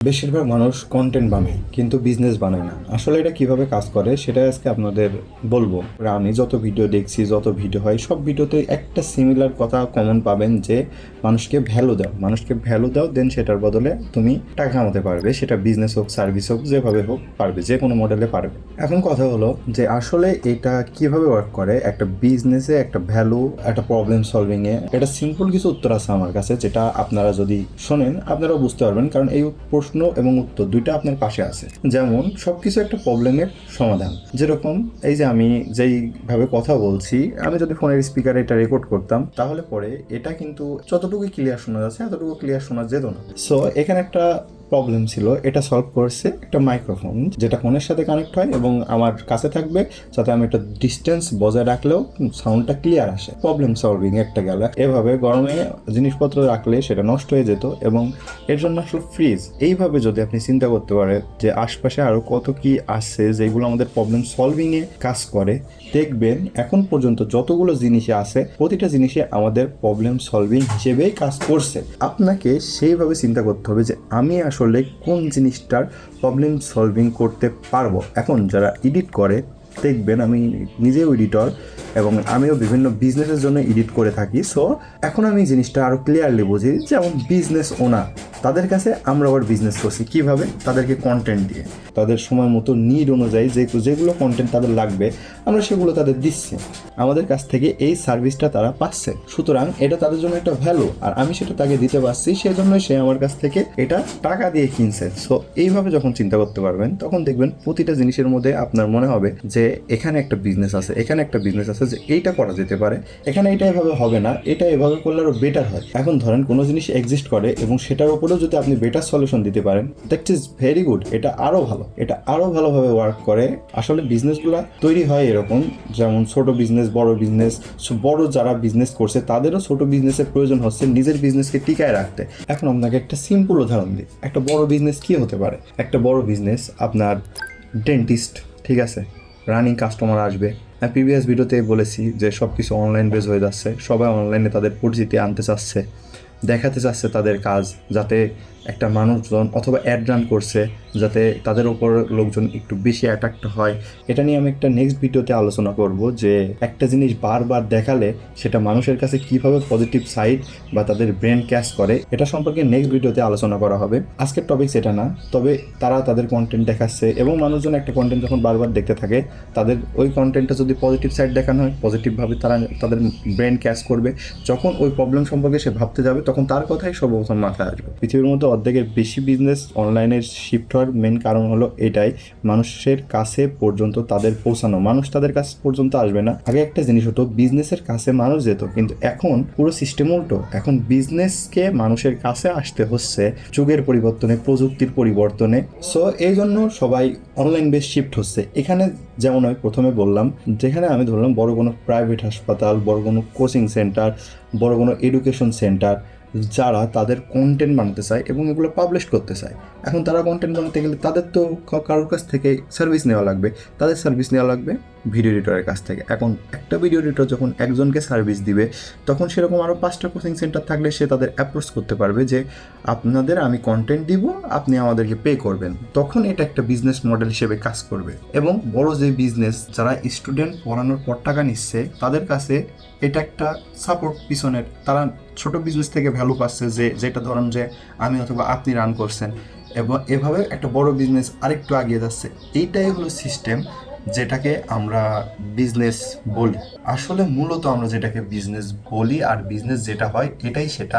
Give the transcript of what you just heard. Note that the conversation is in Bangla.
বেশিরভাগ মানুষ কন্টেন্ট বানায় কিন্তু বিজনেস বানায় না। আসলে এটা কিভাবে কাজ করে সেটা আজকে আপনাদের বলবো। আমি যত ভিডিও দেখছি, যত ভিডিও হয়, সব ভিডিওতে একটা সিমিলার কথা কমন পাবেন যে মানুষকে ভ্যালু দাও, মানুষকে ভ্যালু দাও, দেন সেটার বদলে তুমি টাকা কামাতে পারবে। সেটা বিজনেস হোক, সার্ভিস হোক, যেভাবে হোক পারবে, যে কোনো মডেলে পারবে। এখন কথা হলো যে আসলে এটা কিভাবে ওয়ার্ক করে। একটা বিজনেসে একটা ভ্যালু, একটা প্রবলেম সলভিংয়ে এটা সিম্পল কিছু উত্তর আছে আমার কাছে, যেটা আপনারা যদি শোনেন আপনারাও বুঝতে পারবেন, কারণ এই প্রশ্ন এবং উত্তর দুইটা আপনার পাশে আছে। যেমন সবকিছু একটা প্রবলেমের সমাধান। যেরকম এই যে আমি যেইভাবে কথা বলছি, আমি যদি ফোনের স্পিকারে এটা রেকর্ড করতাম তাহলে পরে এটা কিন্তু যতটুকু ক্লিয়ার শোনা যাচ্ছে এতটুকু ক্লিয়ার শোনা যেত না। সো এখানে একটা প্রবলেম ছিল, এটা সলভ করছে একটা মাইক্রোফোন, যেটা ফোনের সাথে কানেক্ট হয় এবং আমার কাছে থাকবে, যাতে আমি একটা ডিস্টেন্স বজায় রাখলেও সাউন্ডটা ক্লিয়ার আসে। প্রবলেম সলভিং একটা গেল। এভাবে গরমে জিনিসপত্র রাখলে সেটা নষ্ট হয়ে যেত, এবং এর জন্য আসলে ফ্রিজ। এইভাবে যদি আপনি চিন্তা করতে পারেন যে আশপাশে আরও কত কি আছে যেগুলো আমাদের প্রবলেম সলভিংয়ে কাজ করে, দেখবেন এখন পর্যন্ত যতগুলো জিনিসে আছে প্রতিটা জিনিসে আমাদের প্রবলেম সলভিং হিসেবেই কাজ করছে। আপনাকে সেইভাবে চিন্তা করতে হবে যে আমি আসলে কোন জিনিসটার প্রবলেম সলভিং করতে পারবো। এখন যারা এডিট করে দেখবেন, আমি নিজেও এডিটর এবং আমিও বিভিন্ন বিজনেসের জন্য এডিট করে থাকি। সো এখন আমি জিনিসটা আরও ক্লিয়ারলি বুঝি। যেমন বিজনেস ওনার, তাদের কাছে আমরা আবার বিজনেস করছি কীভাবে? তাদেরকে কন্টেন্ট দিয়ে, তাদের সময় মতো নিড অনুযায়ী যেগুলো কন্টেন্ট তাদের লাগবে আমরা সেগুলো তাদের দিচ্ছি, আমাদের কাছ থেকে এই সার্ভিসটা তারা পাচ্ছে। সুতরাং এটা তাদের জন্য একটা ভ্যালু, আর আমি সেটা তাকে দিতে পারছি, সেজন্যই সে আমার কাছ থেকে এটা টাকা দিয়ে কিনছে। সো এইভাবে যখন চিন্তা করতে পারবেন তখন দেখবেন প্রতিটা জিনিসের মধ্যে আপনার মনে হবে যে এখানে একটা বিজনেস আছে, এখানে একটা বিজনেস আছে, যে এইটা করা যেতে পারে, এখানে এটা এভাবে হবে না, এটা এভাবে করলে আরও বেটার হয়। এখন ধরেন কোনো জিনিস এক্সিস্ট করে এবং সেটার উপরেও যদি আপনি বেটার সলিউশন দিতে পারেন, দ্যাট ইজ ভেরি গুড। এটা আরও ভালো, এটা আরও ভালোভাবে ওয়ার্ক করে। আসলে বিজনেসগুলো তৈরি হয় এরকম, যেমন ছোট বিজনেস, বড় বিজনেস। বড় যারা বিজনেস করছে তাদেরও ছোট বিজনেসের প্রয়োজন হচ্ছে নিজের বিজনেসকে টিকায় রাখতে। এখন আপনাকে একটা সিম্পল উদাহরণ দিই, একটা বড় বিজনেস কি হতে পারে? একটা বড় বিজনেস আপনার ডেন্টিস্ট, ঠিক আছে, রানিং কাস্টমার আসবে। আমি প্রিভিয়াস ভিডিওতে বলেছি যে সব কিছু অনলাইন বেস হয়ে যাচ্ছে, সবাই অনলাইনে তাদের পরিচিতি আনতে চাচ্ছে, দেখাতে চাচ্ছে তাদের কাজ, যাতে একটা মানুষজন অথবা অ্যাড রান করছে যাতে তাদের ওপর লোকজন একটু বেশি অ্যাট্রাক্ট হয়। এটা নিয়ে আমি একটা নেক্সট ভিডিওতে আলোচনা করব যে একটা জিনিস বারবার দেখালে সেটা মানুষের কাছে কীভাবে পজিটিভ সাইড বা তাদের ব্রেন ক্যাচ করে, এটা সম্পর্কে নেক্সট ভিডিওতে আলোচনা করা হবে। আজকের টপিক সেটা না, তবে তারা তাদের কন্টেন্ট দেখাচ্ছে এবং মানুষজন একটা কন্টেন্ট যখন বারবার দেখতে থাকে, তাদের ওই কন্টেন্টটা যদি পজিটিভ সাইড দেখানো হয়, পজিটিভভাবে তারা তাদের ব্রেন ক্যাচ করবে। যখন ওই প্রবলেম সম্পর্কে সে ভাবতে যাবে তখন তার কথাই সর্বপ্রথম মাথায় আসবে। পৃথিবীর মধ্যে অর্ধেকের বেশি বিজনেস অনলাইনে শিফট হওয়ার মেন কারণ হলো এটাই, মানুষের কাছে পর্যন্ত তাদের পৌঁছানো। মানুষ তাদের কাছে পর্যন্ত আসবে না। আগে একটা জিনিস হতো, বিজনেসের কাছে মানুষ যেত, কিন্তু এখন পুরো সিস্টেম উল্টো। এখন বিজনেসকে মানুষের কাছে আসতে হচ্ছে যুগের পরিবর্তনে, প্রযুক্তির পরিবর্তনে। সো এই জন্য সবাই অনলাইন বেস শিফট হচ্ছে। এখানে যেমন আমি প্রথমে বললাম, যেখানে আমি ধরলাম বড় কোনো প্রাইভেট হাসপাতাল, বড় কোনো কোচিং সেন্টার, বড় কোনো এডুকেশন সেন্টার, যারা তাদের কন্টেন্ট বানাতে চায় এবং এগুলো পাবলিশ করতে চায়। এখন তারা কন্টেন্ট বানাতে গেলে তাদের তো কারোর কাছ থেকে সার্ভিস নেওয়া লাগবে, তাদের সার্ভিস নেওয়া লাগবে ভিডিও এডিটরের কাছ থেকে। এখন একটা ভিডিও এডিটর যখন একজনকে সার্ভিস দিবে, তখন সেরকম আরও 5টা কোচিং সেন্টার থাকলে সে তাদের অ্যাপ্রোচ করতে পারবে যে আপনাদের আমি কন্টেন্ট দিব, আপনি আমাদেরকে পে করবেন। তখন এটা একটা বিজনেস মডেল হিসেবে কাজ করবে। এবং বড় যে বিজনেস, যারা স্টুডেন্ট পড়ানোর পর টাকা নিচ্ছে, তাদের কাছে এটা একটা সাপোর্ট পিছনের। তারা ছোট বিজনেস থেকে ভ্যালু পাচ্ছে, যেটা ধরেন যে আমি অথবা আপনি রান করছেন, এবং এভাবে একটা বড় বিজনেস আরেকটু এগিয়ে যাচ্ছে। এইটাই হলো সিস্টেম, যেটাকে আমরা বিজনেস বলি। আসলে মূলত আমরা যেটাকে বিজনেস বলি আর বিজনেস যেটা হয় এটাই সেটা।